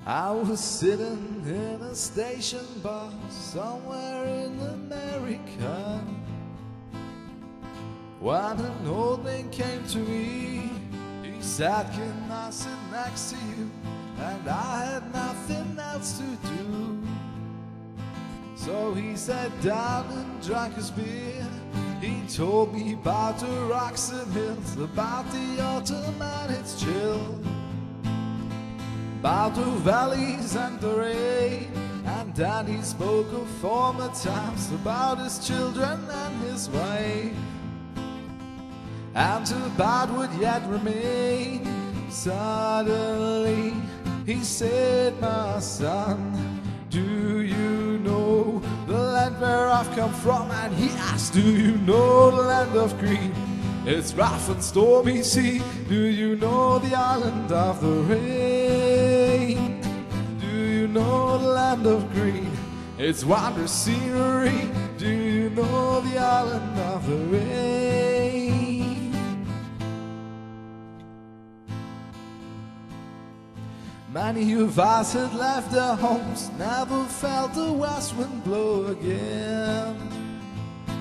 I was sitting in a station bus somewhere in America when an old man came to me. He said, "Can I sit next to you?" And I had nothing else to do. So he sat down and drank his beer. He told me about the rocks and hills, about the autumn and its chill, about the valleys and the rain. And then he spoke of former times, about his children and his wife, and about what yet remained. Suddenly he said, "My son, do you know the land where I've come from?" And he asked, "Do you know the land of green? It's rough and stormy sea. Do you know the island of the rain? Do you know the land of green? It's wondrous scenery. Do you know the island of the rain?" Many of us had left their homes, never felt the west wind blow again.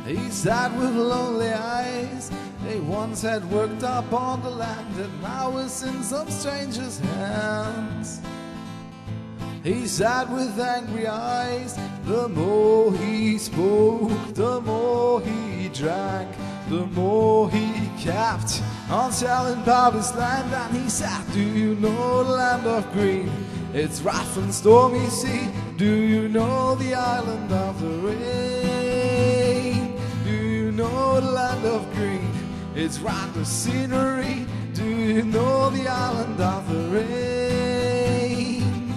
He sat with lonely eyes. They once had worked up on the land, and now was in some stranger's hands. He sat with angry eyes. The more he spoke, the more he drank, the more he kept on telling about his land. And he said, "Do you know the land of green? It's rough and stormy sea. Do you know the island of the rain? Do you know the land of green? It's wondrous scenery. Do you know the island of the rain?"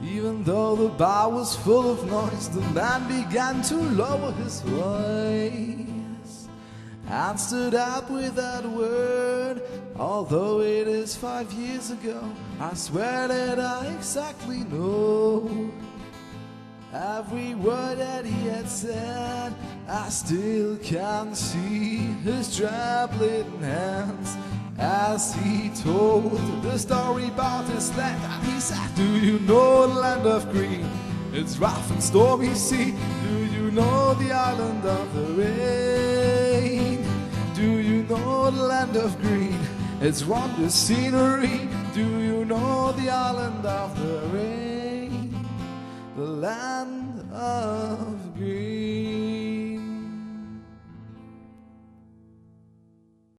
Even though the bar was full of noise, the man began to lower his voice and stood up without a word. Although it is 5 years ago, I swear that I exactly know every word that he had said. I still can see his trembling hands as he told the story about his land. And he said, "Do you know the land of green? It's rough and stormy sea. Do you know the island of the rain? Do you know the land of green? It's wondrous scenery. Do you know the island of the rain? The land of green."